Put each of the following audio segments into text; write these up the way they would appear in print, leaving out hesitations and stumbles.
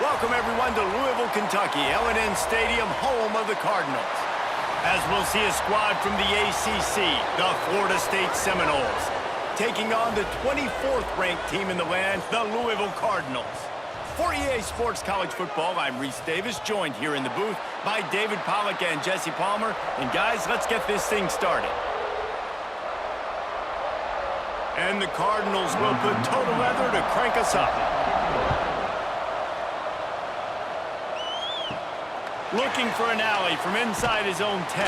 Welcome, everyone, to Louisville, Kentucky, L&N Stadium, home of the Cardinals. As we'll see a squad from the ACC, the Florida State Seminoles, taking on the 24th-ranked team in the land, the Louisville Cardinals. For EA Sports College Football, I'm Reese Davis, joined here in the booth by David Pollack and Jesse Palmer. And guys, let's get this thing started. And the Cardinals will put total leather to crank us up. Looking for an alley from inside his own 10.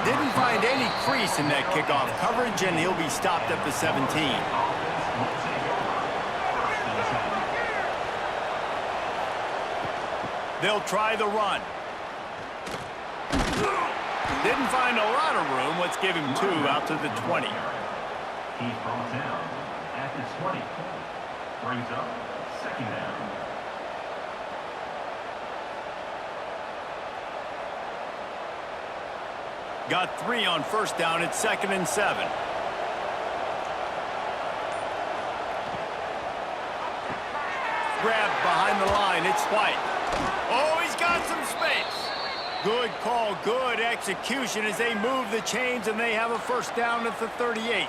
Didn't find any crease in that kickoff coverage, and he'll be stopped at the 17. They'll try the run. Didn't find a lot of room. Let's give him 2 out to the 20. He's brought down at the 20. Brings up second down. Got 3 on first down. It's 2nd and 7. Grabbed behind the line. It's White. Oh, he's got some space. Good call, good execution as they move the chains, and they have a first down at the 38.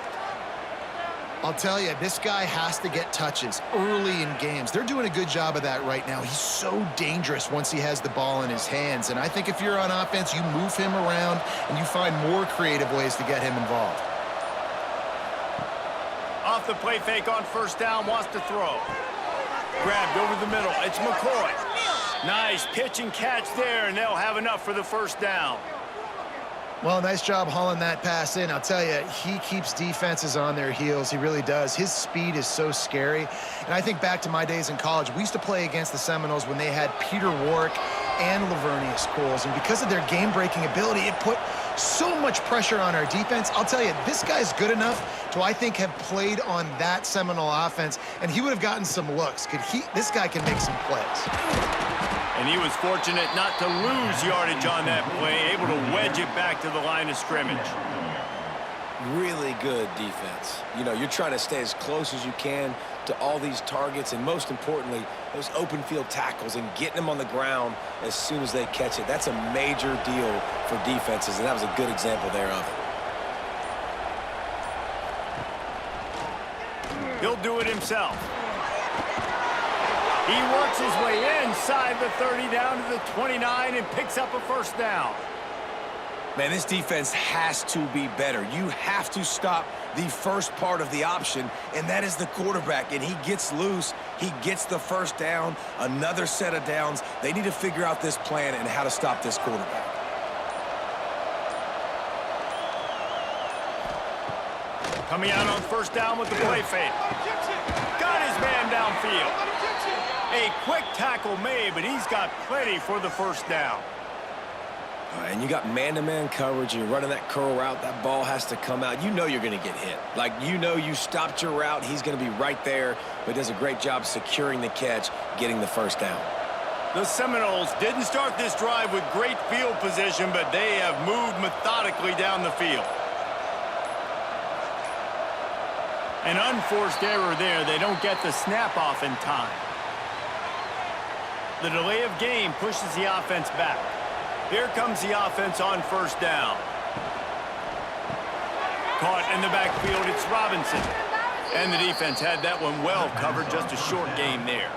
I'll tell you, this guy has to get touches early in games. They're doing a good job of that right now. He's so dangerous once he has the ball in his hands. And I think if you're on offense, you move him around and you find more creative ways to get him involved. Off the play fake on first down, wants to throw. Grabbed over the middle. It's McCoy. Nice pitch and catch there, and they'll have enough for the first down. Well, nice job hauling that pass in. I'll tell you, he keeps defenses on their heels. He really does. His speed is so scary. And I think back to my days in college, we used to play against the Seminoles when they had Peter Warrick and Lavernius Coles. And because of their game-breaking ability, it put so much pressure on our defense. I'll tell you, this guy's good enough to, I think, have played on that Seminole offense, and he would have gotten some looks. This guy can make some plays. And he was fortunate not to lose yardage on that play, able to wedge it back to the line of scrimmage. Really good defense. You know, you're trying to stay as close as you can to all these targets, and most importantly, those open field tackles and getting them on the ground as soon as they catch it. That's a major deal for defenses, and that was a good example there of it. He'll do it himself. He works his way inside the 30 down to the 29 and picks up a first down. Man, this defense has to be better. You have to stop the first part of the option, and that is the quarterback. And he gets loose. He gets the first down, another set of downs. They need to figure out this plan and how to stop this quarterback. Coming out on first down with the play fake. Got his man downfield. A quick tackle made, but he's got plenty for the first down. And you got man-to-man coverage. You're running that curl route. That ball has to come out. You know you're going to get hit. Like, you know you stopped your route. He's going to be right there, but does a great job securing the catch, getting the first down. The Seminoles didn't start this drive with great field position, but they have moved methodically down the field. An unforced error there. They don't get the snap off in time. The delay of game pushes the offense back. Here comes the offense on first down. Caught in the backfield, it's Robinson. And the defense had that one well covered, just a short game there.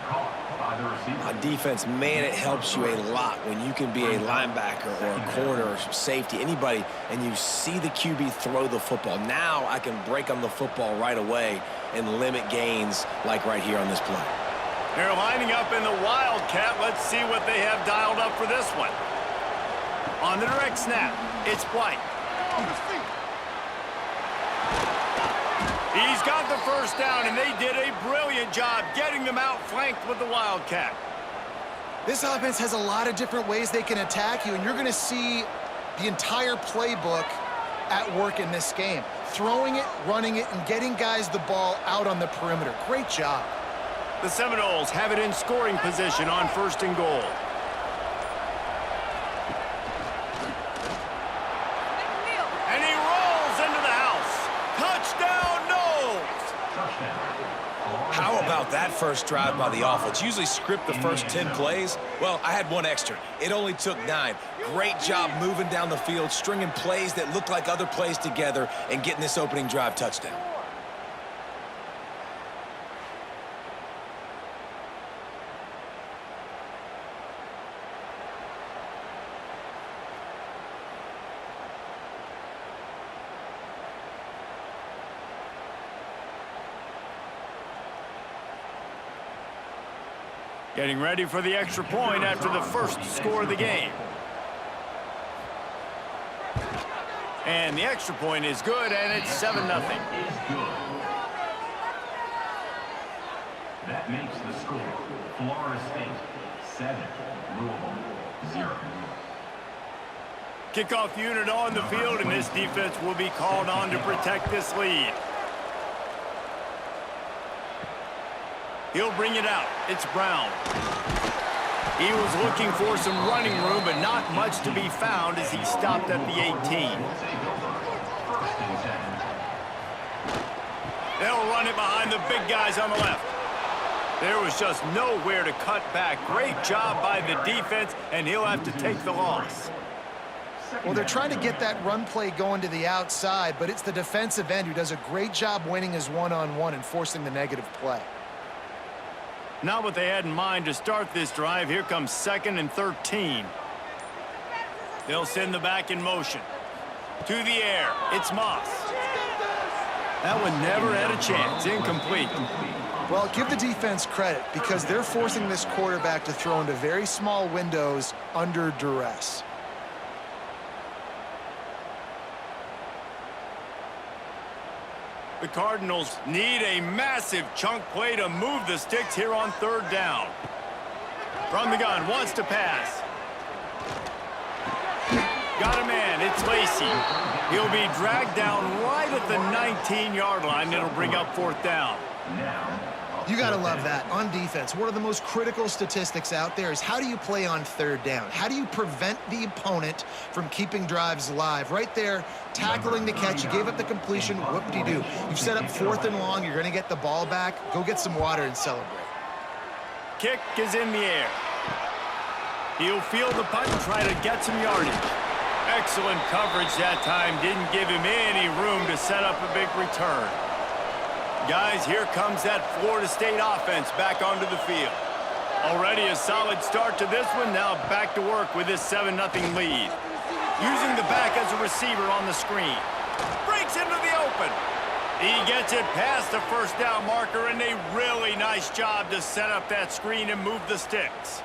On defense, man, it helps you a lot when you can be a linebacker or a corner or safety, anybody, and you see the QB throw the football. Now I can break on the football right away and limit gains like right here on this play. They're lining up in the Wildcat. Let's see what they have dialed up for this one. On the direct snap, it's White. He's got the first down, and they did a brilliant job getting them outflanked with the Wildcat. This offense has a lot of different ways they can attack you, and you're going to see the entire playbook at work in this game. Throwing it, running it, and getting guys the ball out on the perimeter. Great job. The Seminoles have it in scoring position on first and goal. And he rolls into the house. Touchdown, Noles! How about that first drive by the offense? Usually script the first 10 plays. Well, I had one extra. It only took 9. Great job moving down the field, stringing plays that look like other plays together, and getting this opening drive touchdown. Getting ready for the extra point after the first score of the game. And the extra point is good, and it's 7-0. Is good. That makes the score Florida State 7, Louisville 0. Kickoff unit on the field, and this defense will be called on to protect this lead. He'll bring it out. It's Brown. He was looking for some running room, but not much to be found as he stopped at the 18. They'll run it behind the big guys on the left. There was just nowhere to cut back. Great job by the defense, and he'll have to take the loss. Well, they're trying to get that run play going to the outside, but it's the defensive end who does a great job winning his one-on-one and forcing the negative play. Not what they had in mind to start this drive. Here comes 2nd and 13. They'll send the back in motion. To the air. It's Moss. That one never had a chance. Incomplete. Well, give the defense credit because they're forcing this quarterback to throw into very small windows under duress. The Cardinals need a massive chunk play to move the sticks here on 3rd down. From the gun, wants to pass. Got a man, it's Lacey. He'll be dragged down right at the 19-yard line. It'll bring up 4th down. You got to love that. On defense, one of the most critical statistics out there is how do you play on 3rd down? How do you prevent the opponent from keeping drives alive? Right there, tackling the catch. You gave up the completion. Whoop-de-doo. You've set up 4th and long. You're going to get the ball back. Go get some water and celebrate. Kick is in the air. He'll field the punt and try to get some yardage. Excellent coverage that time. Didn't give him any room to set up a big return. Guys, here comes that Florida State offense back onto the field. Already a solid start to this one. Now back to work with this 7-0 lead. Using the back as a receiver on the screen. Breaks into the open. He gets it past the 1st down marker, and a really nice job to set up that screen and move the sticks.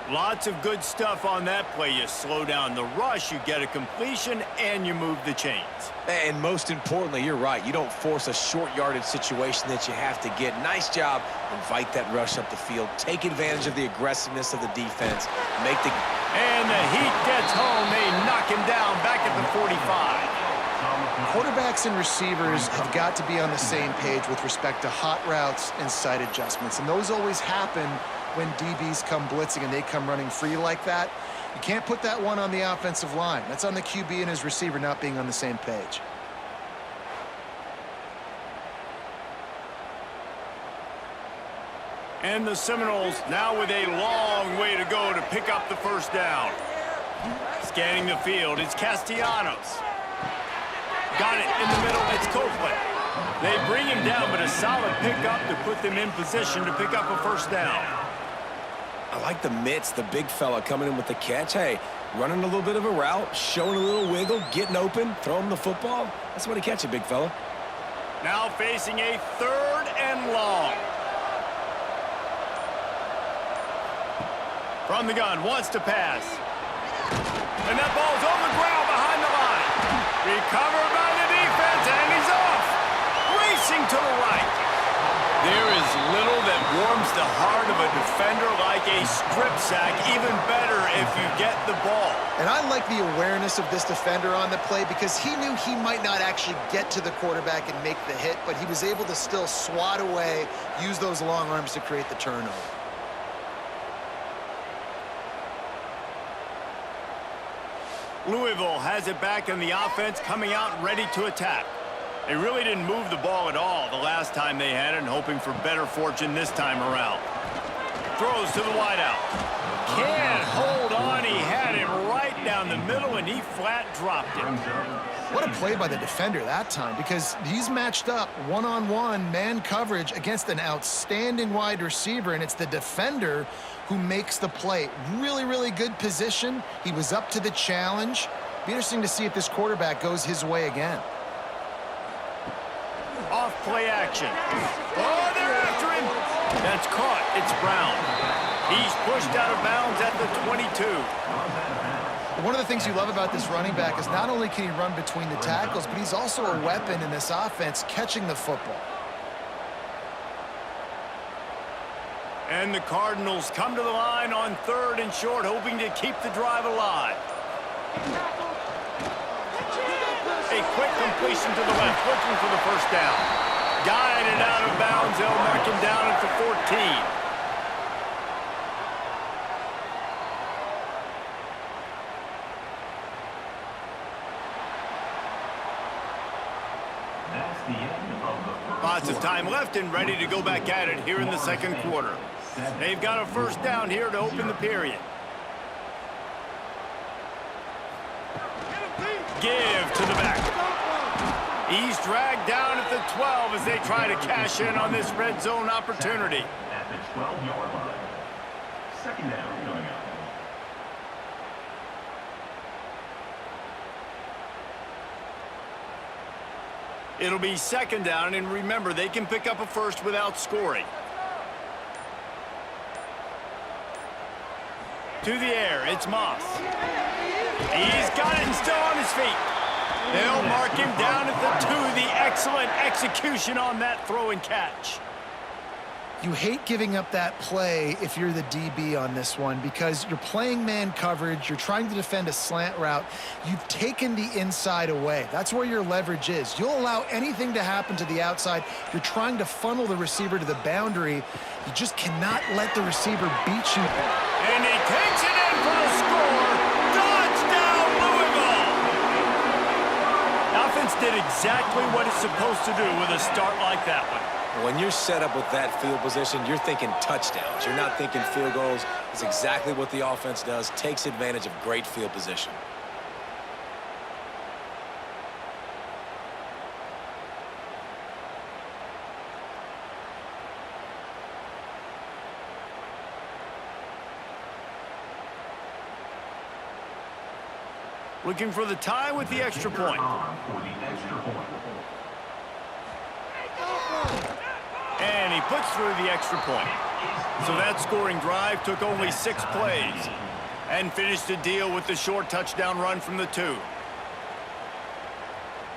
Lots of good stuff on that play. You slow down the rush, you get a completion, and you move the chains. And most importantly, you're right. You don't force a short yardage situation that you have to get. Nice job. Invite that rush up the field. Take advantage of the aggressiveness of the defense. And the heat gets home. They knock him down back at the 45. Quarterbacks and receivers have got to be on the same page with respect to hot routes and sight adjustments. And those always happen when DBs come blitzing and they come running free like that. You can't put that one on the offensive line. That's on the QB and his receiver not being on the same page. And the Seminoles now with a long way to go to pick up the 1st down. Scanning the field, it's Castellanos. Got it in the middle, it's Copeland. They bring him down, but a solid pickup to put them in position to pick up a 1st down. I like the mitts, the big fella coming in with the catch. Hey, running a little bit of a route, showing a little wiggle, getting open, throwing him the football. That's the way to catch it, big fella. Now facing a 3rd and long. From the gun, wants to pass. And that ball's on the ground behind the line. Recovered by the defense, and he's off. Racing to the right. There is little that warms the heart of a defender like a strip sack. Even better if you get the ball. And I like the awareness of this defender on the play because he knew he might not actually get to the quarterback and make the hit, but he was able to still swat away, use those long arms to create the turnover. Louisville has it back in the offense, coming out ready to attack. They really didn't move the ball at all the last time they had it, and hoping for better fortune this time around. Throws to the wideout. Can't hold on. He had it right down the middle, and he flat dropped it. What a play by the defender that time, because he's matched up one-on-one man coverage against an outstanding wide receiver, and it's the defender who makes the play. Really, really good position. He was up to the challenge. Be interesting to see if this quarterback goes his way again. Off play action. Oh, they're after him. That's caught. It's Brown. He's pushed out of bounds at the 22. One of the things you love about this running back is not only can he run between the tackles, but he's also a weapon in this offense catching the football. And the Cardinals come to the line on 3rd and short, hoping to keep the drive alive. A quick completion to the left, looking for the first down. Guided out of bounds. They'll mark him down at the 14. Lots of time left and ready to go back at it here in the second quarter. They've got a first down here to open the period. Give to the back. He's dragged down at the 12 as they try to cash in on this red zone opportunity. At the 12-yard line. Second down coming up. It'll be second down, and remember, they can pick up a first without scoring. To the air, it's Moss. He's got it and still on his feet. They'll mark him down at the 2. The excellent execution on that throw and catch. You hate giving up that play if you're the DB on this one, because you're playing man coverage, you're trying to defend a slant route, you've taken the inside away. That's where your leverage is. You'll allow anything to happen to the outside. You're trying to funnel the receiver to the boundary. You just cannot let the receiver beat you. And he takes it in for the score. Touchdown, Louisville! The offense did exactly what it's supposed to do with a start like that one. When you're set up with that field position, you're thinking touchdowns. You're not thinking field goals. It's exactly what the offense does, takes advantage of great field position. Looking for the tie with the extra point. And he puts through the extra point. So that scoring drive took only 6 plays and finished the deal with the short touchdown run from the 2.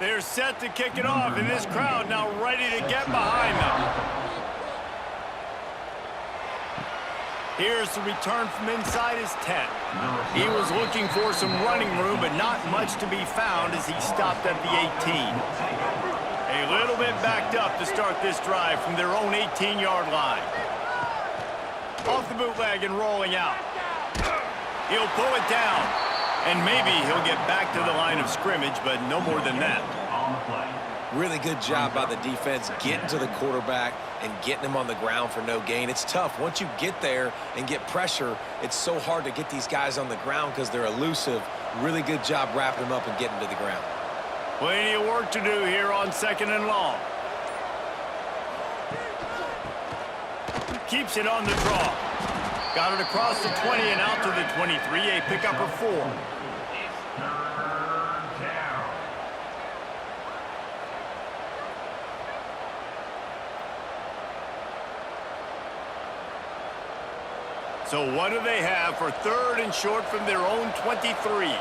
They're set to kick it off, and this crowd now ready to get behind them. Here's the return from inside his 10. He was looking for some running room, but not much to be found as he stopped at the 18. A little bit backed up to start this drive from their own 18-yard line. Off the bootleg and rolling out. He'll pull it down, and maybe he'll get back to the line of scrimmage, but no more than that. Really good job by the defense getting to the quarterback and getting him on the ground for no gain. It's tough. Once you get there and get pressure, it's so hard to get these guys on the ground because they're elusive. Really good job wrapping them up and getting to the ground. Plenty of work to do here on 2nd and long. Keeps it on the draw. Got it across the 20 and out to the 23. A pickup of 4. So what do they have for 3rd and short from their own 23?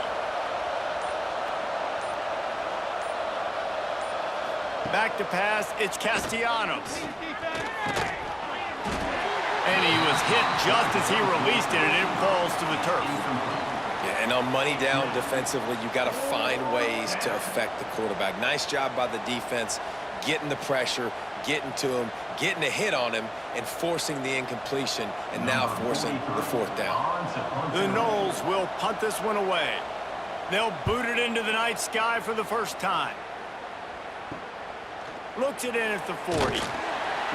Back to pass, it's Castellanos. And he was hit just as he released it, and it falls to the turf. Yeah, and on money down defensively, you got to find ways to affect the quarterback. Nice job by the defense, getting the pressure, getting to him, getting a hit on him, and forcing the incompletion, and now forcing the 4th down. The Noles will punt this one away. They'll boot it into the night sky for the first time. Looks it in at the 40.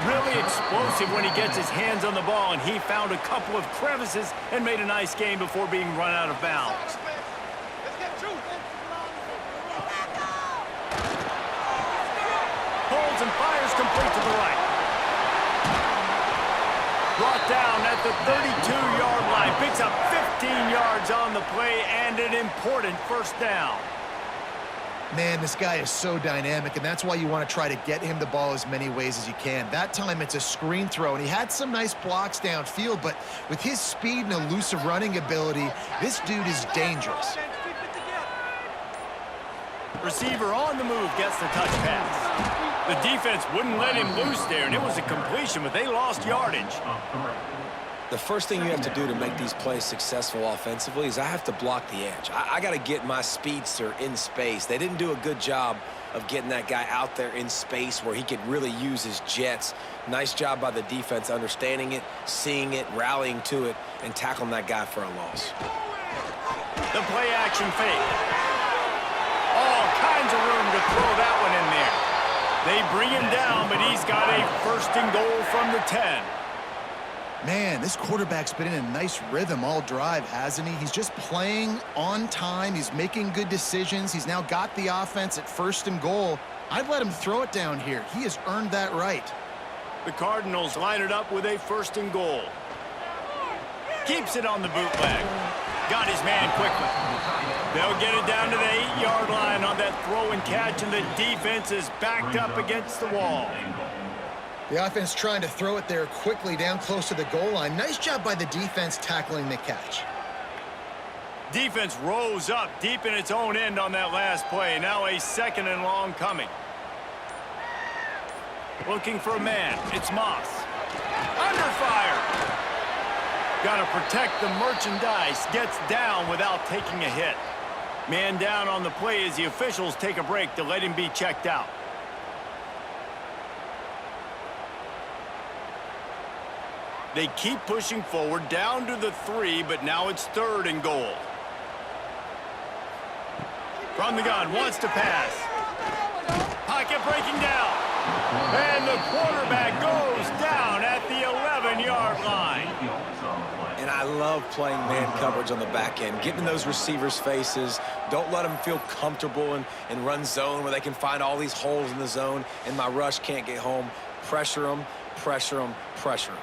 Really explosive when he gets his hands on the ball, and he found a couple of crevices and made a nice game before being run out of bounds. Holds and fires complete to the right. Brought down at the 32-yard line. Picks up 15 yards on the play and an important first down. Man, this guy is so dynamic, and that's why you want to try to get him the ball as many ways as you can. That time, it's a screen throw, and he had some nice blocks downfield, but with his speed and elusive running ability, this dude is dangerous. Receiver on the move gets the touch pass. The defense wouldn't let him loose there, and it was a completion, but they lost yardage. The first thing you have to do to make these plays successful offensively is I have to block the edge. I got to get my speedster in space. They didn't do a good job of getting that guy out there in space where he could really use his jets. Nice job by the defense understanding it, seeing it, rallying to it, and tackling that guy for a loss. The play action fake. All kinds of room to throw that one in there. They bring him down, but he's got a first and goal from the 10. Man, this quarterback's been in a nice rhythm all drive, hasn't he? He's just playing on time. He's making good decisions. He's now got the offense at first and goal. I'd let him throw it down here. He has earned that right. The Cardinals line it up with a first and goal. Keeps it on the bootleg. Got his man quickly. They'll get it down to the 8-yard line on that throw and catch, and the defense is backed up against the wall. The offense trying to throw it there quickly down close to the goal line. Nice job by the defense tackling the catch. Defense rose up deep in its own end on that last play. Now a second and long coming. Looking for a man. It's Moss. Under fire. Got to protect the merchandise. Gets down without taking a hit. Man down on the play as the officials take a break to let him be checked out. They keep pushing forward down to the 3, but now it's third and goal. From the gun, wants to pass. Pocket breaking down. And the quarterback goes down at the 11-yard line. And I love playing man coverage on the back end, getting in those receivers' faces. Don't let them feel comfortable and run zone where they can find all these holes in the zone and my rush can't get home. Pressure them, pressure them, pressure them.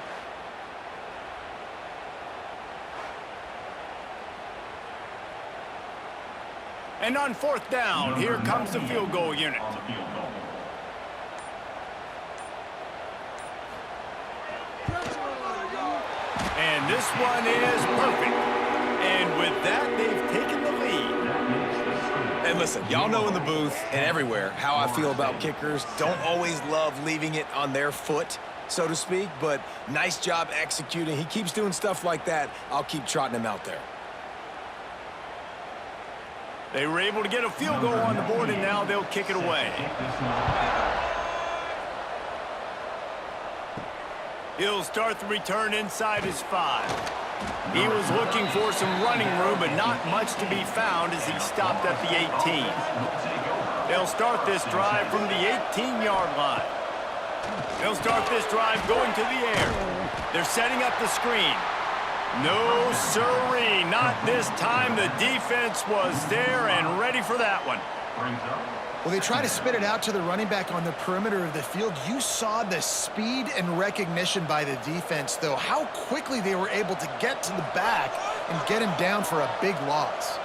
And on fourth down, here comes the field goal unit. And this one is perfect. And with that, they've taken the lead. And listen, y'all know in the booth and everywhere how I feel about kickers. Don't always love leaving it on their foot, so to speak, but nice job executing. He keeps doing stuff like that. I'll keep trotting him out there. They were able to get a field goal on the board, and now they'll kick it away. He'll start the return inside his 5. He was looking for some running room, but not much to be found as he stopped at the 18. They'll start this drive from the 18-yard line. They'll start this drive going to the air. They're setting up the screen. No, sirree, not this time. The defense was there and ready for that one. Well, they try to spit it out to the running back on the perimeter of the field. You saw the speed and recognition by the defense, though, how quickly they were able to get to the back and get him down for a big loss.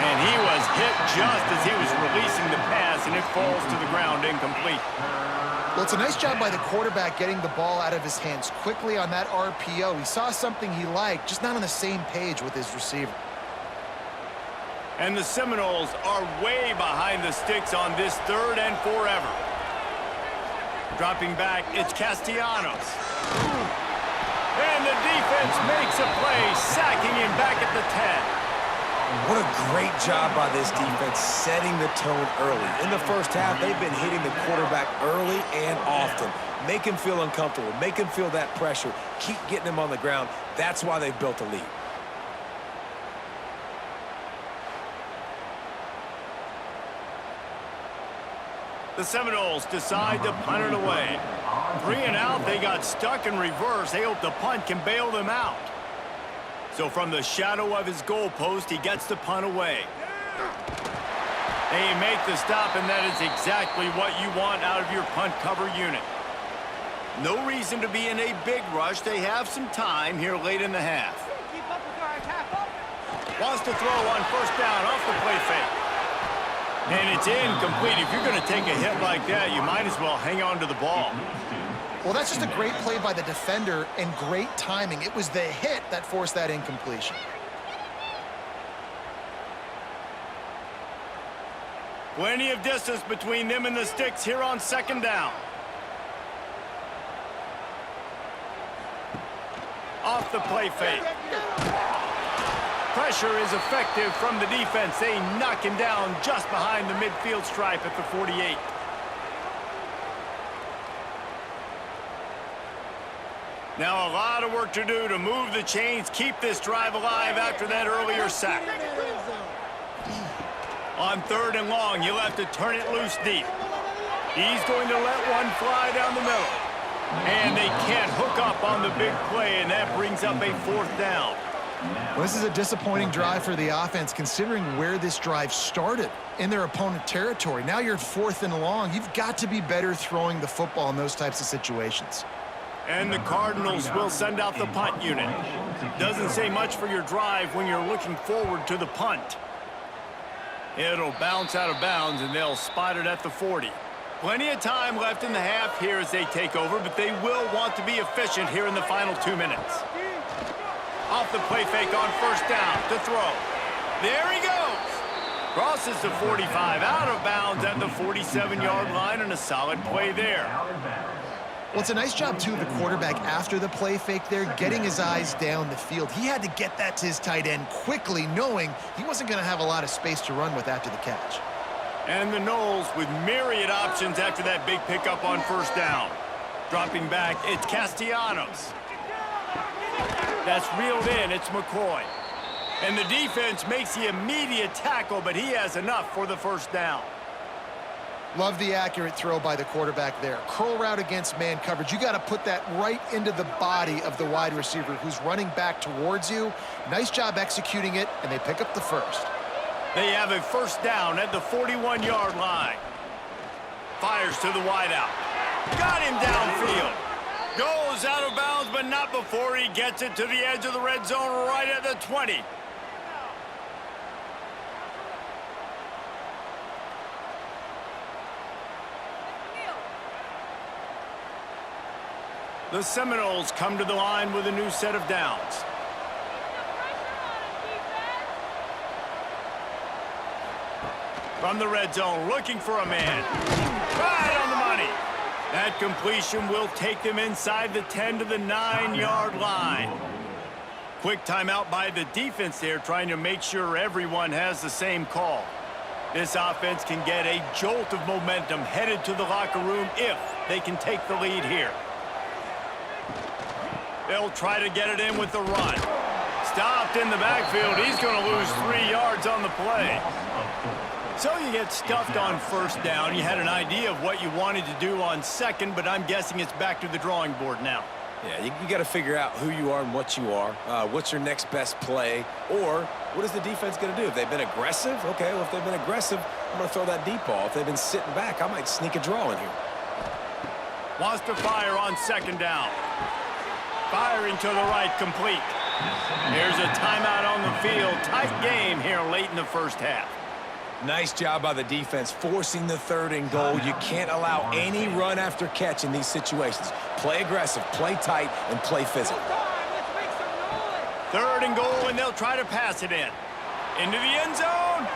And he was hit just as he was releasing the pass, and it falls to the ground incomplete. Well, it's a nice job by the quarterback getting the ball out of his hands quickly on that RPO. He saw something he liked, just not on the same page with his receiver. And the Seminoles are way behind the sticks on this third and forever. Dropping back, it's Castellanos. And the defense makes a play, sacking him back at the 10. What a great job by this defense setting the tone early. In the first half, they've been hitting the quarterback early and often. Make him feel uncomfortable. Make him feel that pressure. Keep getting him on the ground. That's why they've built a lead. The Seminoles decide to punt it away. 3 and out, they got stuck in reverse. They hope the punt can bail them out. So from the shadow of his goalpost, he gets the punt away. They make the stop, and that is exactly what you want out of your punt cover unit. No reason to be in a big rush. They have some time here late in the half. Wants to throw on first down off the play fake. And it's incomplete. If you're going to take a hit like that, you might as well hang on to the ball. Well, that's just a great play by the defender and great timing. It was the hit that forced that incompletion. Plenty of distance between them and the sticks here on second down. Off the play fake. Pressure is effective from the defense. They knock him down just behind the midfield stripe at the 48. Now a lot of work to do to move the chains, keep this drive alive after that earlier sack. On 3rd and long, he'll have to turn it loose deep. He's going to let one fly down the middle. And they can't hook up on the big play, and that brings up a 4th down. Well, this is a disappointing drive for the offense, considering where this drive started in their opponent territory. Now you're at 4th and long. You've got to be better throwing the football in those types of situations. And the Cardinals will send out the punt unit. Doesn't say much for your drive when you're looking forward to the punt. It'll bounce out of bounds, and they'll spot it at the 40. Plenty of time left in the half here as they take over, but they will want to be efficient here in the final 2 minutes. Off the play fake on first down to throw. There he goes. Crosses the 45, out of bounds at the 47-yard line, and a solid play there. Well, it's a nice job, too, of the quarterback after the play fake there, getting his eyes down the field. He had to get that to his tight end quickly, knowing he wasn't going to have a lot of space to run with after the catch. And the Noles with myriad options after that big pickup on first down. Dropping back, it's Castellanos. That's reeled in, it's McCoy. And the defense makes the immediate tackle, but he has enough for the first down. Love the accurate throw by the quarterback there. Curl route against man coverage. You got to put that right into the body of the wide receiver who's running back towards you. Nice job executing it, and they pick up the first. They have a first down at the 41-yard line. Fires to the wideout. Got him downfield. Goes out of bounds, but not before he gets it to the edge of the red zone right at the 20. The Seminoles come to the line with a new set of downs. From the red zone, looking for a man. Right on the money. That completion will take them inside the 10 to the 9-yard line. Quick timeout by the defense there, trying to make sure everyone has the same call. This offense can get a jolt of momentum headed to the locker room if they can take the lead here. They'll try to get it in with the run. Stopped in the backfield. He's going to lose 3 yards on the play. So you get stuffed on first down. You had an idea of what you wanted to do on second, but I'm guessing it's back to the drawing board now. Yeah, you got to figure out who you are and what you are. What's your next best play? Or what is the defense going to do? If they've been aggressive, okay, well, if they've been aggressive, I'm going to throw that deep ball. If they've been sitting back, I might sneak a draw in here. Wants to fire on second down. Firing to the right, complete. There's a timeout on the field. Tight game here late in the first half. Nice job by the defense forcing the 3rd and goal. You can't allow any run after catch in these situations. Play aggressive, play tight, and play physical. 3rd and goal, and they'll try to pass it in. Into the end zone.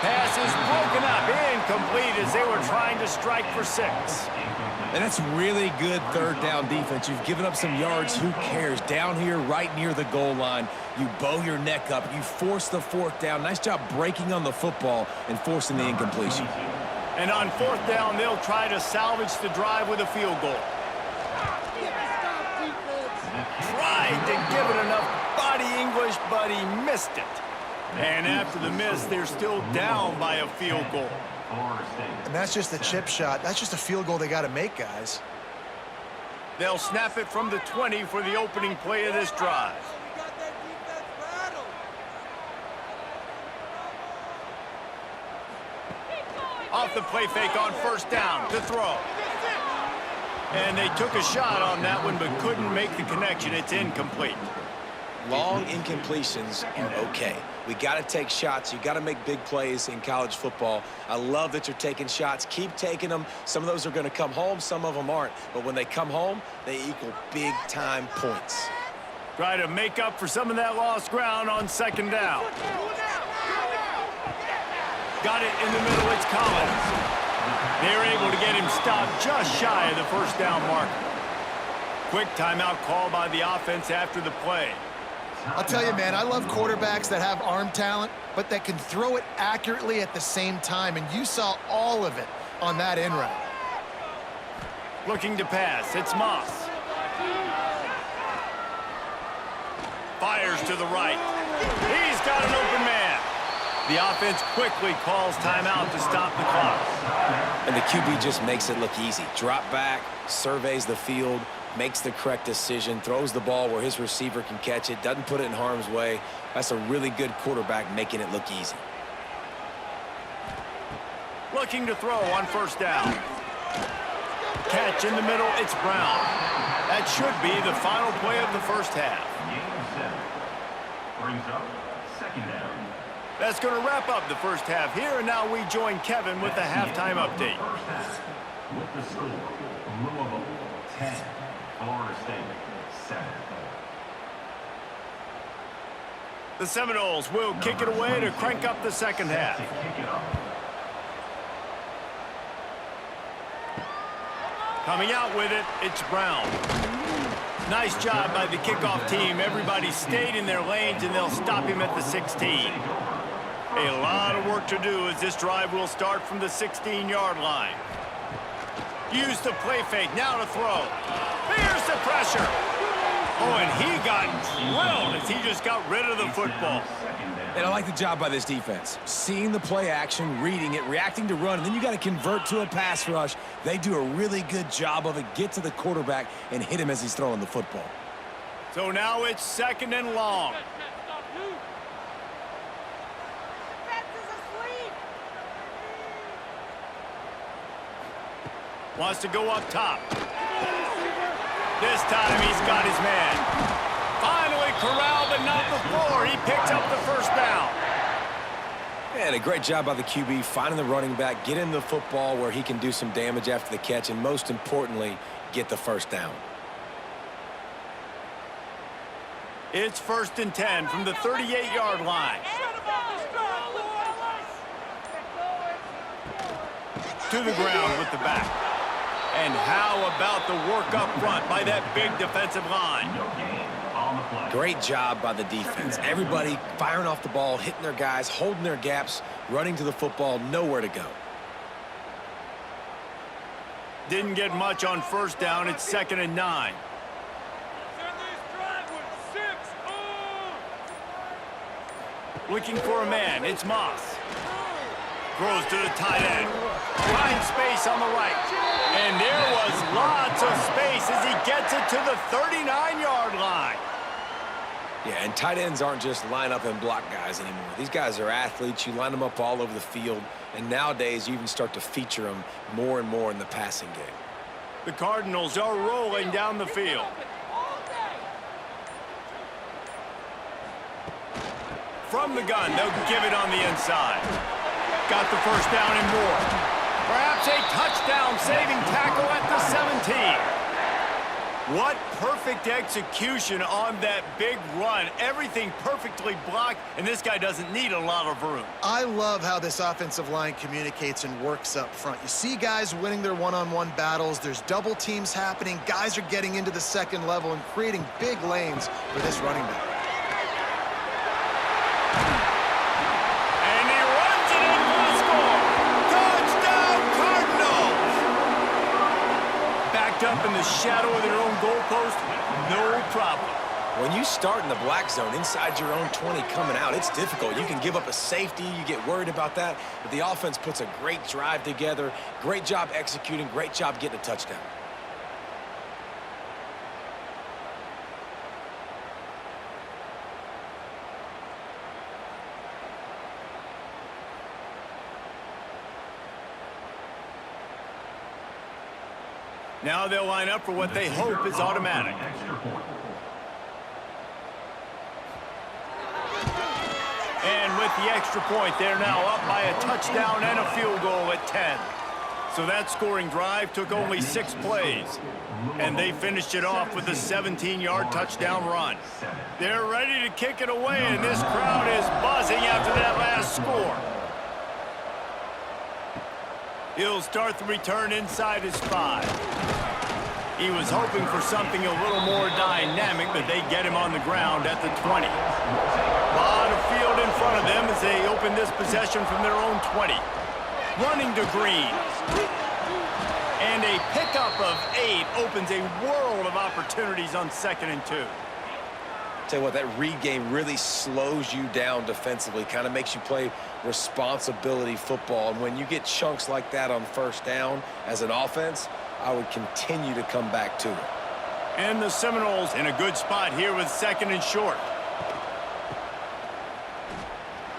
Pass is broken up, incomplete as they were trying to strike for 6. And that's really good 3rd down defense. You've given up some yards. Who cares? Down here right near the goal line, you bow your neck up. You force the 4th down. Nice job breaking on the football and forcing the incompletion. And on 4th down, they'll try to salvage the drive with a field goal. Tried to give it enough body English, but he missed it. And after the miss, they're still down by a field goal. And that's just a chip shot. That's just a field goal they got to make, guys. They'll snap it from the 20 for the opening play of this drive. Off the play fake on first down to throw. And they took a shot on that one but couldn't make the connection. It's incomplete. Long incompletions are okay. We got to take shots. You got to make big plays in college football. I love that you're taking shots. Keep taking them. Some of those are going to come home. Some of them aren't. But when they come home, they equal big-time points. Try to make up for some of that lost ground on second down. Got it in the middle. It's Collins. They're able to get him stopped just shy of the first down marker. Quick timeout call by the offense after the play. I'll tell you, man, I love quarterbacks that have arm talent, but that can throw it accurately at the same time, and you saw all of it on that in route. Looking to pass, it's Moss. Fires to the right. He's got an open man. The offense quickly calls timeout to stop the clock. And the QB just makes it look easy. Drop back, surveys the field, makes the correct decision, throws the ball where his receiver can catch it, doesn't put it in harm's way. That's a really good quarterback making it look easy. Looking to throw on first down. Catch in the middle, it's Brown. That should be the final play of the first half. Brings up second down. That's going to wrap up the first half here, and now we join Kevin with the halftime update. With the score, Louisville 10, Florida State 7. The Seminoles will kick it away to crank up the second half. Coming out with it, it's Brown. Nice job by the kickoff team. Everybody stayed in their lanes, and they'll stop him at the 16. A lot of work to do as this drive will start from the 16-yard line. Use the play fake, now to throw. Here's the pressure. Oh, and he got drilled as he just got rid of the football. And I like the job by this defense. Seeing the play action, reading it, reacting to run, and then you got to convert to a pass rush. They do a really good job of it. Get to the quarterback and hit him as he's throwing the football. So now it's second and long. Wants to go up top. This time he's got his man. Finally corralled, but not before. He picks up the first down. And a great job by the QB finding the running back, get him the football where he can do some damage after the catch, and most importantly, get the first down. It's 1st and 10 from the 38-yard line. To the ground with the back. And how about the work up front by that big defensive line? Great job by the defense. Everybody firing off the ball, hitting their guys, holding their gaps, running to the football, nowhere to go. Didn't get much on first down. It's 2nd and 9. Looking for a man. It's Moss. Throws to the tight end. Finds space on the right. And there was lots of space as he gets it to the 39-yard line. Yeah, and tight ends aren't just line up and block guys anymore. These guys are athletes. You line them up all over the field. And nowadays, you even start to feature them more and more in the passing game. The Cardinals are rolling down the field. From the gun, they'll give it on the inside. Got the first down and more. Perhaps a touchdown-saving tackle at the 17. What perfect execution on that big run. Everything perfectly blocked, and this guy doesn't need a lot of room. I love how this offensive line communicates and works up front. You see guys winning their one-on-one battles. There's double teams happening. Guys are getting into the second level and creating big lanes for this running back. And he runs it in for the score. Touchdown, Cardinals! Backed up in the shadow of their own goalpost, no problem. When you start in the black zone inside your own 20 coming out, it's difficult. You can give up a safety. You get worried about that. But the offense puts a great drive together. Great job executing. Great job getting a touchdown. Now they'll line up for what they hope is automatic. And with the extra point, they're now up by a touchdown and a field goal at 10. So that scoring drive took only 6 plays. And they finished it off with a 17-yard touchdown run. They're ready to kick it away, and this crowd is buzzing after that last score. He'll start the return inside his 5. He was hoping for something a little more dynamic, but they get him on the ground at the 20. A lot of field in front of them as they open this possession from their own 20. Running to Green. And a pickup of 8 opens a world of opportunities on 2nd and 2. Tell you what, that read game really slows you down defensively, kind of makes you play responsibility football. And when you get chunks like that on 1st down as an offense, I would continue to come back to it. And the Seminoles in a good spot here with 2nd and short.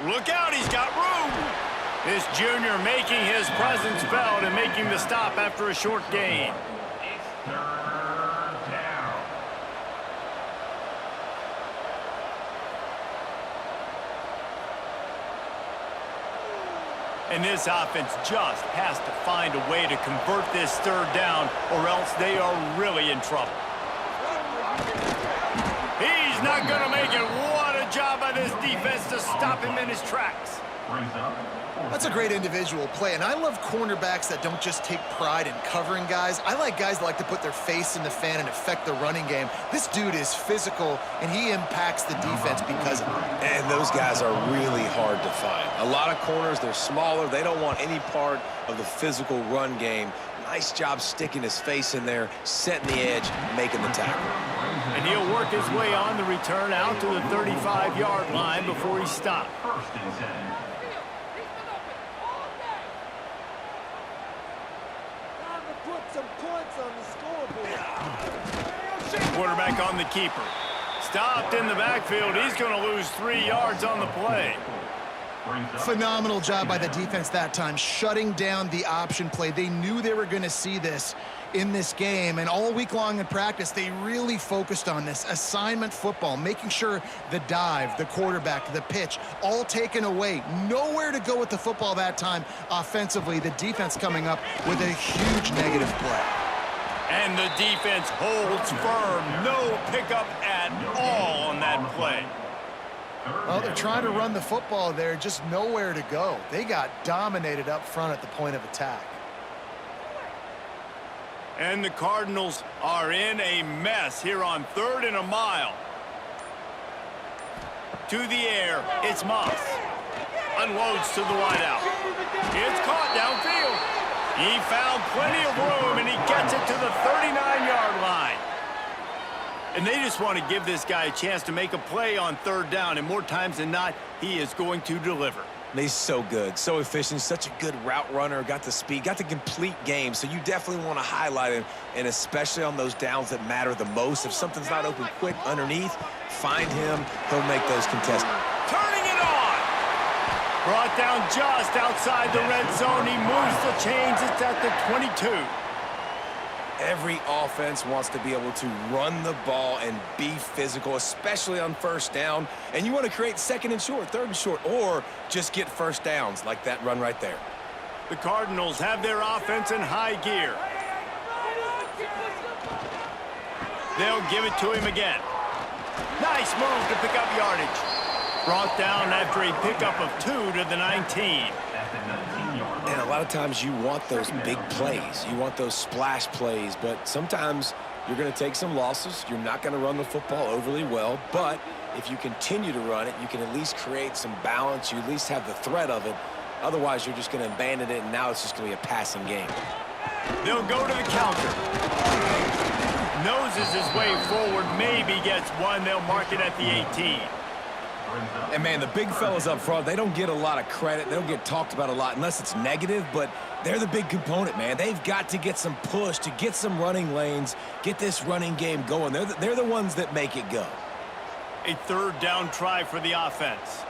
Look out, he's got room. This junior making his presence felt and making the stop after a short gain. And this offense just has to find a way to convert this 3rd down, or else they are really in trouble. He's not going to make it. What a job by this defense to stop him in his tracks. That's a great individual play, and I love cornerbacks that don't just take pride in covering guys. I like guys that like to put their face in the fan and affect the running game. This dude is physical, and he impacts the defense because of it. And those guys are really hard to find. A lot of corners, they're smaller. They don't want any part of the physical run game. Nice job sticking his face in there, setting the edge, making the tackle. And he'll work his way on the return out to the 35-yard line before he stopped. 1st and 10. Quarterback on the keeper. Stopped in the backfield. He's going to lose 3 yards on the play. Phenomenal job by the defense that time, shutting down the option play. They knew they were going to see this in this game, and all week long in practice, they really focused on this assignment football, making sure the dive, the quarterback, the pitch, all taken away. Nowhere to go with the football that time offensively. The defense coming up with a huge negative play. And the defense holds firm. No pickup at all on that play. Well, they're trying to run the football there, just nowhere to go. They got dominated up front at the point of attack. And the Cardinals are in a mess here on 3rd and a mile. To the air, it's Moss. Unloads to the wideout. It's caught downfield. He found plenty of room, and he gets it to the 39-yard line. And they just want to give this guy a chance to make a play on 3rd down, and more times than not, he is going to deliver. He's so good, so efficient, such a good route runner, got the speed, got the complete game, so you definitely want to highlight him, and especially on those downs that matter the most. If something's not open quick underneath, find him, he'll make those contested. Turning it on! Brought down just outside the red zone. He moves the chains. It's at the 22. Every offense wants to be able to run the ball and be physical, especially on 1st down. And you want to create 2nd and short, 3rd and short, or just get 1st downs like that run right there. The Cardinals have their offense in high gear. They'll give it to him again. Nice move to pick up yardage. Brought down after a pickup of 2 to the 19. And a lot of times you want those big plays. You want those splash plays, but sometimes you're going to take some losses. You're not going to run the football overly well, but if you continue to run it, you can at least create some balance. You at least have the threat of it. Otherwise, you're just going to abandon it, and now it's just going to be a passing game. They'll go to the counter. Noses his way forward, maybe gets one. They'll mark it at the 18. And, man, the big fellas up front, they don't get a lot of credit. They don't get talked about a lot unless it's negative, but they're the big component, man. They've got to get some push, to get some running lanes, get this running game going. They're the ones that make it go. A third down try for the offense.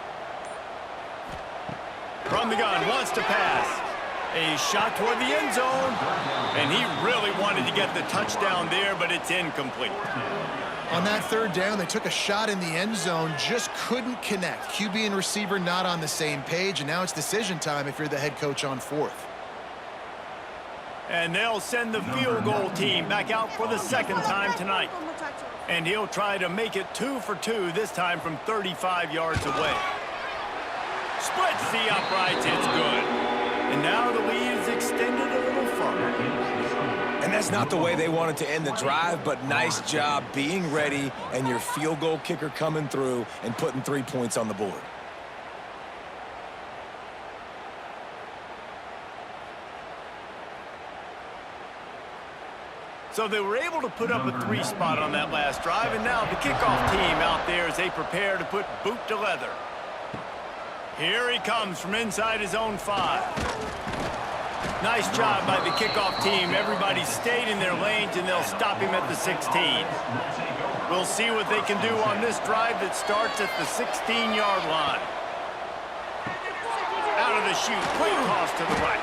From the gun, wants to pass. A shot toward the end zone. And he really wanted to get the touchdown there, but it's incomplete. On that third down, they took a shot in the end zone, just couldn't connect. QB and receiver not on the same page, and now it's decision time if you're the head coach on fourth. And they'll send the field goal team back out for the second time tonight. And he'll try to make it 2 for 2, this time from 35 yards away. Splits the uprights, it's good. And now the lead is extended a little further. And that's not the way they wanted to end the drive, but nice job being ready and your field goal kicker coming through and putting 3 points on the board. So they were able to put up a 3 spot on that last drive, and now the kickoff team out there as they prepare to put boot to leather. Here he comes from inside his own 5. Nice job by the kickoff team. Everybody stayed in their lanes, and they'll stop him at the 16. We'll see what they can do on this drive that starts at the 16-yard line. Out of the chute, quick toss to the right.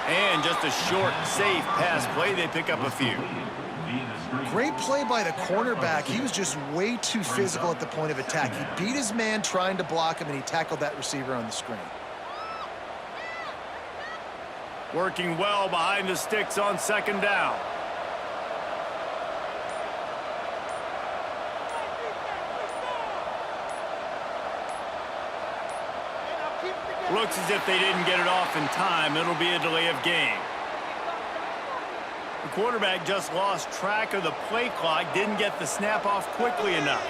And just a short, safe pass play. They pick up a few. Great play by the cornerback. He was just way too physical at the point of attack. He beat his man trying to block him, and he tackled that receiver on the screen. Working well behind the sticks on second down. Looks as if they didn't get it off in time. It'll be a delay of game. The quarterback just lost track of the play clock, didn't get the snap off quickly enough.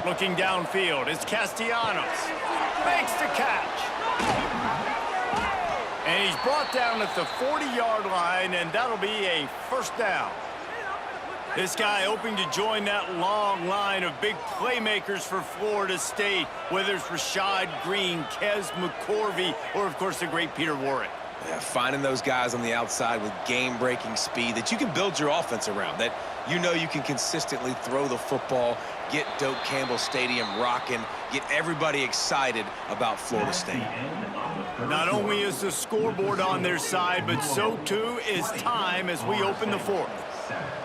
Looking downfield, it's Castellanos. Makes the catch. And he's brought down at the 40-yard line, and that'll be a first down. This guy hoping to join that long line of big playmakers for Florida State, whether it's Rashad Green, Kez McCorvey, or, of course, the great Peter Warrick. Yeah, finding those guys on the outside with game-breaking speed that you can build your offense around, that you know you can consistently throw the football, get Doak Campbell Stadium rocking, get everybody excited about Florida State. Not only is the scoreboard on their side, but so too is time as we open the fourth.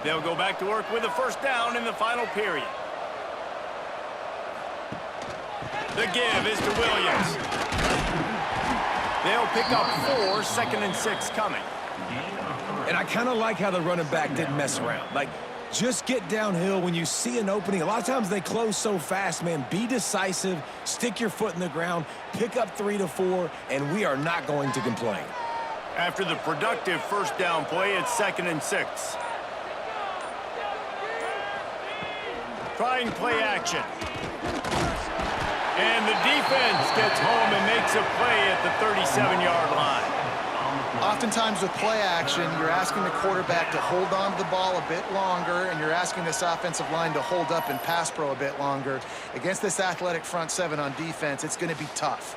They'll go back to work with a first down in the final period. The give is to Williams. They'll pick up 4, 2nd and 6 coming. And I kind of like how the running back didn't mess around. Like, just get downhill when you see an opening. A lot of times they close so fast, man. Be decisive, stick your foot in the ground, pick up 3 to 4, and we are not going to complain. After the productive first down play, it's 2nd and 6. Trying play action. And the defense gets home and makes a play at the 37-yard line. Oftentimes with play action, you're asking the quarterback to hold on to the ball a bit longer, and you're asking this offensive line to hold up in pass pro a bit longer. Against this athletic front seven on defense, it's going to be tough.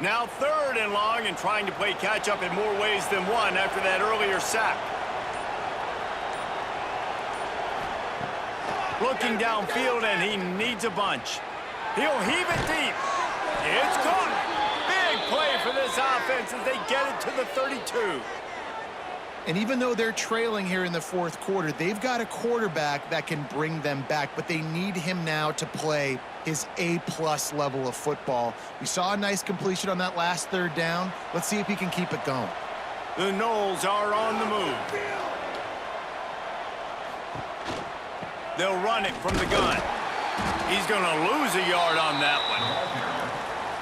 Now 3rd and long, and trying to play catch-up in more ways than one after that earlier sack. Looking downfield, and he needs a bunch. He'll heave it deep. It's caught. Big play for this offense as they get it to the 32. And even though they're trailing here in the fourth quarter, they've got a quarterback that can bring them back, but they need him now to play his A-plus level of football. We saw a nice completion on that last 3rd down. Let's see if he can keep it going. The Noles are on the move. They'll run it from the gun. He's going to lose a yard on that one.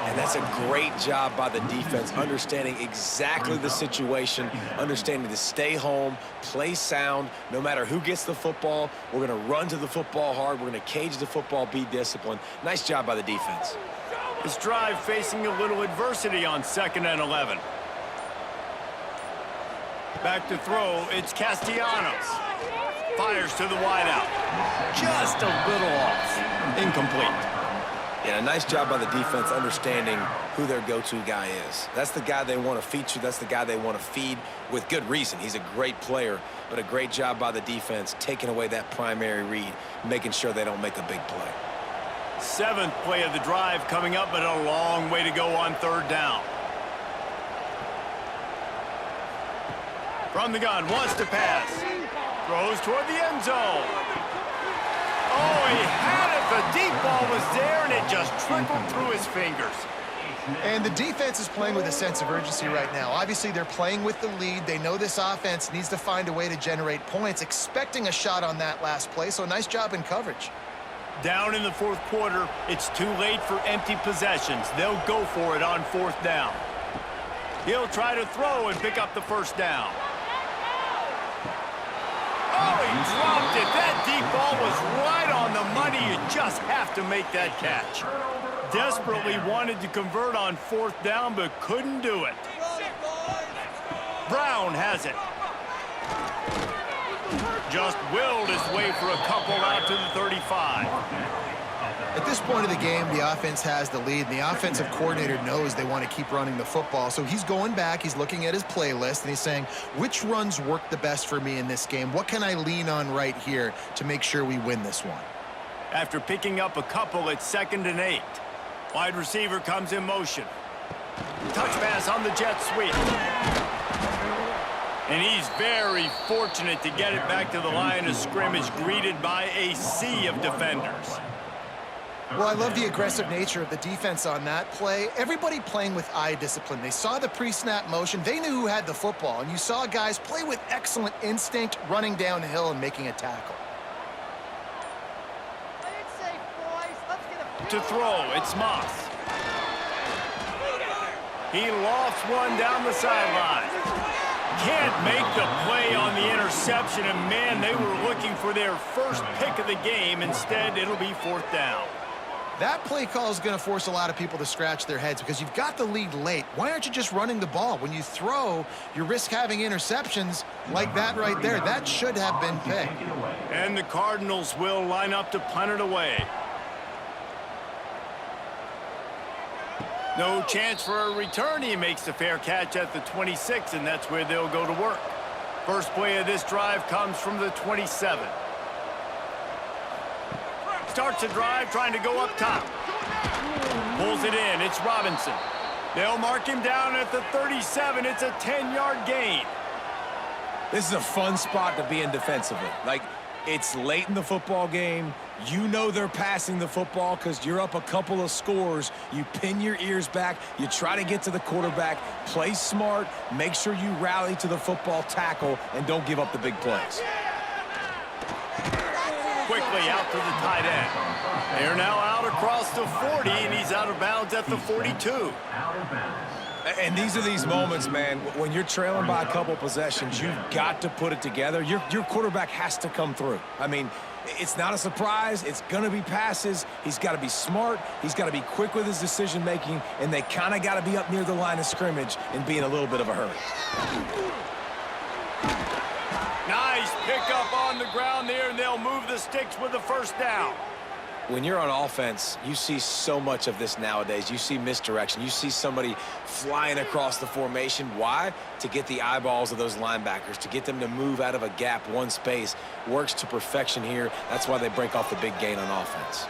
And that's a great job by the defense, understanding exactly the situation, understanding to stay home, play sound, no matter who gets the football. We're going to run to the football hard. We're going to cage the football, be disciplined. Nice job by the defense. This drive facing a little adversity on 2nd and 11. Back to throw, it's Castellanos. Fires to the wideout. Just a little off. Incomplete. Yeah, a nice job by the defense understanding who their go-to guy is. That's the guy they want to feature. That's the guy they want to feed with good reason. He's a great player, but a great job by the defense taking away that primary read, making sure they don't make a big play. 7th play of the drive coming up, but a long way to go on 3rd down. From the gun, wants to pass. Throws toward the end zone. Oh, he had it. The deep ball was there, and it just trickled through his fingers. And the defense is playing with a sense of urgency right now. Obviously, they're playing with the lead. They know this offense needs to find a way to generate points, expecting a shot on that last play, so nice job in coverage. Down in the 4th quarter, it's too late for empty possessions. They'll go for it on 4th down. He'll try to throw and pick up the 1st down. Oh, he dropped it. That deep ball was right on the money. You just have to make that catch. Desperately wanted to convert on 4th down, but couldn't do it. Brown has it. Just willed his way for a couple out to the 35. At this point of the game, the offense has the lead, and the offensive coordinator knows they want to keep running the football. So he's going back, he's looking at his playlist, and he's saying, which runs work the best for me in this game? What can I lean on right here to make sure we win this one? After picking up a couple, it's 2nd and 8. Wide receiver comes in motion. Touch pass on the jet sweep. And he's very fortunate to get it back to the line of scrimmage, greeted by a sea of defenders. Well, I love the aggressive nature of the defense on that play. Everybody playing with eye discipline. They saw the pre-snap motion. They knew who had the football. And you saw guys play with excellent instinct, running down the hill and making a tackle. To throw, it's Moss. He lofts one down the sideline. Can't make the play on the interception, and man, they were looking for their first pick of the game. Instead, it'll be 4th down. That play call is going to force a lot of people to scratch their heads because you've got the lead late. Why aren't you just running the ball? When you throw, you risk having interceptions like that right there. That should have been picked. And the Cardinals will line up to punt it away. No chance for a return. He makes the fair catch at the 26, and that's where they'll go to work. First play of this drive comes from the 27. Starts the drive trying to go up top. Pulls it in. It's Robinson. They'll mark him down at the 37. It's a 10-yard gain. This is a fun spot to be in defensively. Like, it's late in the football game. You know they're passing the football because you're up a couple of scores. You pin your ears back. You try to get to the quarterback. Play smart. Make sure you rally to the football tackle and don't give up the big plays. Quickly out to the tight end. They're now out across the 40, and he's out of bounds at the 42. And these are these moments, man, when you're trailing by a couple possessions, you've got to put it together. Your quarterback has to come through. I mean, it's not a surprise. It's going to be passes. He's got to be smart. He's got to be quick with his decision-making, and they kind of got to be up near the line of scrimmage and be in a little bit of a hurry. Nice pickup on the ground there, and they'll move the sticks with the 1st down. When you're on offense, you see so much of this nowadays. You see misdirection. You see somebody flying across the formation. Why? To get the eyeballs of those linebackers, to get them to move out of a gap, one space. Works to perfection here. That's why they break off the big gain on offense.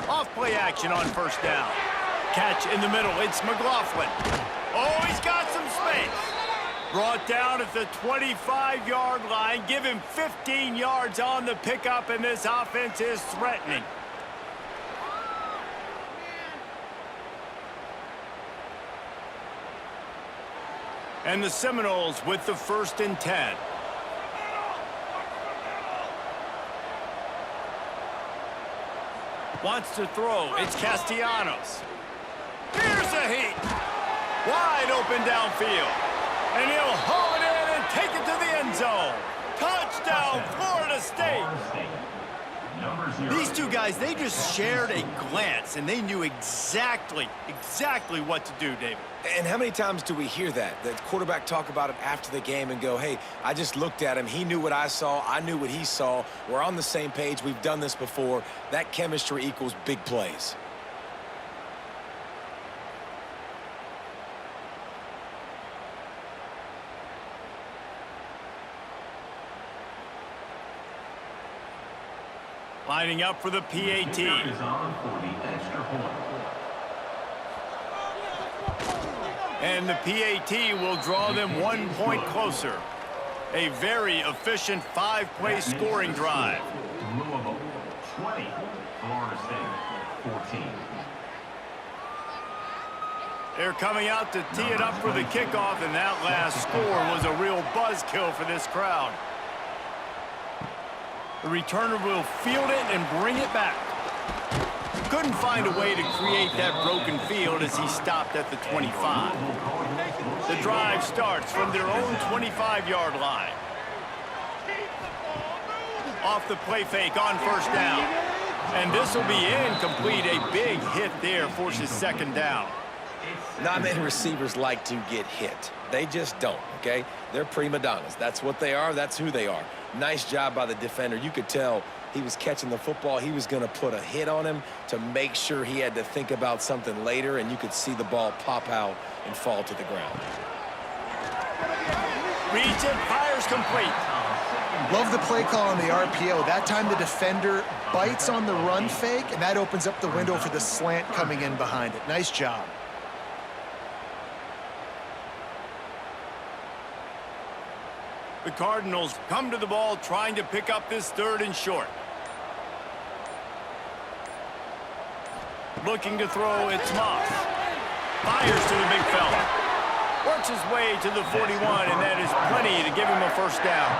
Off play action on 1st down. Catch in the middle. It's McLaughlin. Oh, he's got some space. Brought down at the 25-yard line. Give him 15 yards on the pickup, and this offense is threatening. And the Seminoles with the 1st and 10. Wants to throw. It's Castellanos. Here's a heat. Wide open downfield. And he'll haul it in and take it to the end zone. Touchdown, Florida State. These two guys, they just shared a glance, and they knew exactly what to do, David. And how many times do we hear that? The quarterback talk about it after the game and go, hey, I just looked at him. He knew what I saw. I knew what he saw. We're on the same page. We've done this before. That chemistry equals big plays. Lining up for the PAT. And the PAT will draw them 1 point closer. A very efficient 5-play scoring drive. Louisville 20, Florida State 14. They're coming out to tee it up for the kickoff, and that last score was a real buzzkill for this crowd. The returner will field it and bring it back. Couldn't find a way to create that broken field as he stopped at the 25. The drive starts from their own 25-yard line. Off the play fake on first down. And this will be incomplete. A big hit there forces second down. Not many receivers like to get hit. They just don't, okay? They're prima donnas. That's what they are. That's who they are. Nice job by the defender. You could tell he was catching the football. He was going to put a hit on him to make sure he had to think about something later, and you could see the ball pop out and fall to the ground. Reads it, fires complete. Love the play call on the RPO. That time the defender bites on the run fake, and that opens up the window for the slant coming in behind it. Nice job. The Cardinals come to the ball trying to pick up this 3rd and short. Looking to throw, it's Moss. Fires to the big fella. Works his way to the 41, and that is plenty to give him a first down.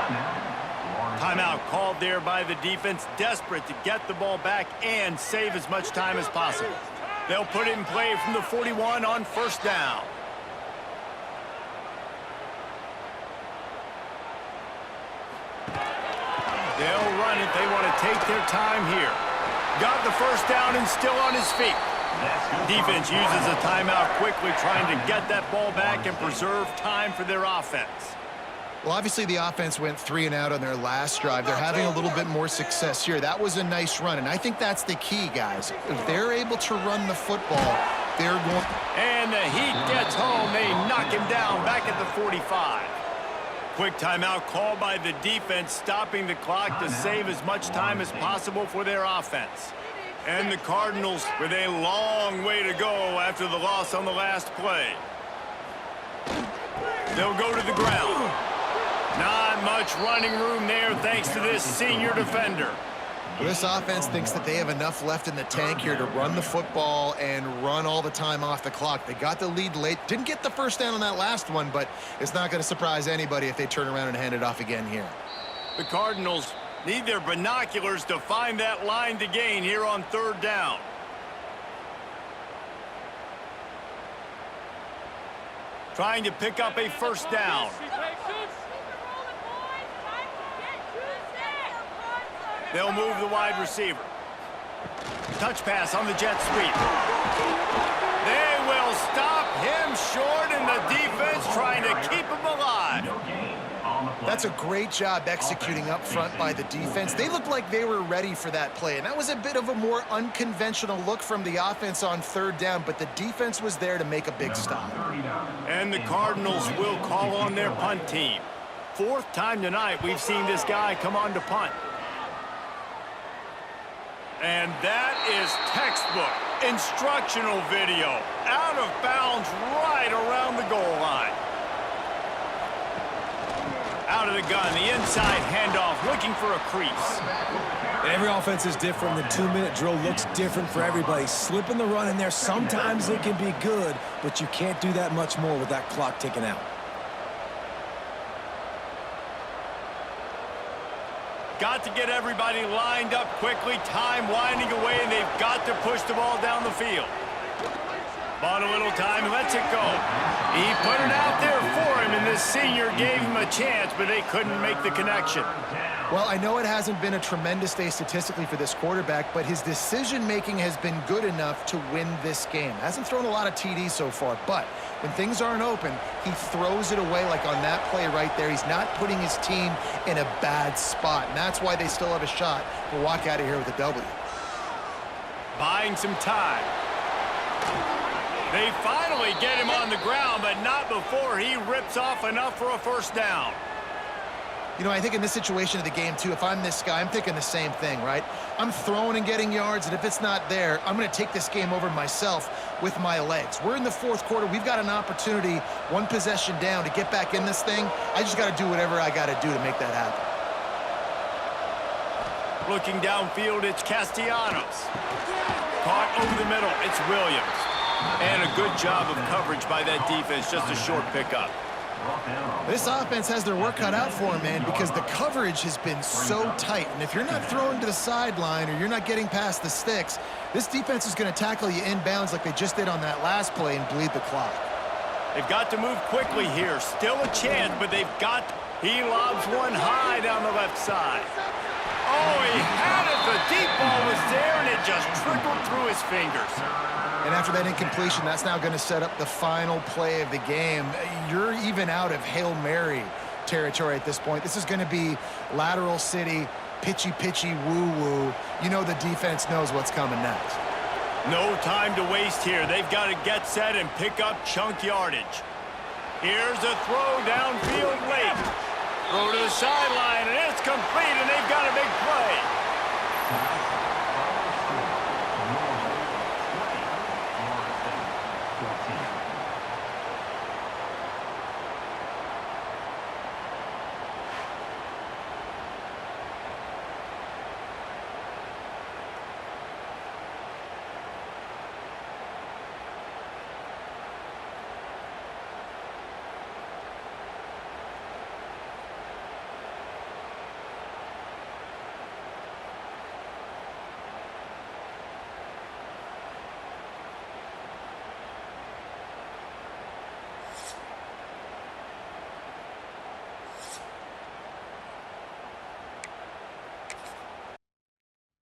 Timeout called there by the defense, desperate to get the ball back and save as much time as possible. They'll put it in play from the 41 on first down. They'll run it. They want to take their time here. Got the first down and still on his feet. Defense uses a timeout quickly, trying to get that ball back and preserve time for their offense. Well, obviously the offense went 3 and out on their last drive. They're having a little bit more success here. That was a nice run, and I think that's the key, guys. If they're able to run the football, they're going. And the heat gets home. They knock him down back at the 45. Quick timeout called by the defense, stopping the clock to save as much time as possible for their offense. And the Cardinals with a long way to go after the loss on the last play. They'll go to the ground. Not much running room there thanks to this senior defender. This offense thinks that they have enough left in the tank here to run the football and run all the time off the clock. They got the lead late. Didn't get the first down on that last one, but it's not going to surprise anybody if they turn around and hand it off again here. The Cardinals need their binoculars to find that line to gain here on 3rd down. Trying to pick up a first down. They'll move the wide receiver. Touch pass on the jet sweep. They will stop him short, and the defense trying to keep him alive. That's a great job executing up front by the defense. They looked like they were ready for that play, and that was a bit of a more unconventional look from the offense on 3rd down, but the defense was there to make a big stop. And the Cardinals will call on their punt team. 4th time tonight we've seen this guy come on to punt. And that is textbook instructional video. Out of bounds right around the goal line. Out of the gun, the inside handoff, looking for a crease. And every offense is different. The 2-minute drill looks different for everybody. Slipping the run in there, sometimes it can be good, but you can't do that much more with that clock ticking out. got to get everybody lined up quickly, time winding away, and they've got to push the ball down the field. Bought a little time, lets it go. He put it out there for him, and this senior gave him a chance, but they couldn't make the connection. Well, I know it hasn't been a tremendous day statistically for this quarterback, but his decision-making has been good enough to win this game. Hasn't thrown a lot of TDs so far, but when things aren't open, he throws it away like on that play right there. He's not putting his team in a bad spot, and that's why they still have a shot to walk out of here with a W. Buying some time. They finally get him on the ground, but not before he rips off enough for a first down. You know, I think in this situation of the game, too, if I'm this guy, I'm thinking the same thing, right? I'm throwing and getting yards, and if it's not there, I'm going to take this game over myself with my legs. We're in the fourth quarter. We've got an opportunity, one possession down, to get back in this thing. I just got to do whatever I got to do to make that happen. Looking downfield, it's Castellanos. Caught over the middle, it's Williams. And a good job of coverage by that defense, just a short pickup. This offense has their work cut out for them, man, because the coverage has been so tight. And if you're not throwing to the sideline or you're not getting past the sticks, this defense is going to tackle you inbounds like they just did on that last play and bleed the clock. They've got to move quickly here. Still a chance, but they've got... He lobs one high down the left side. Oh, he had it. The deep ball was there, and it just trickled through his fingers. And after that incompletion, that's now going to set up the final play of the game. You're even out of Hail Mary territory at this point. This is going to be lateral city, pitchy, woo-woo. You know the defense knows what's coming next. No time to waste here. They've got to get set and pick up chunk yardage. Here's a throw downfield late. Throw to the sideline,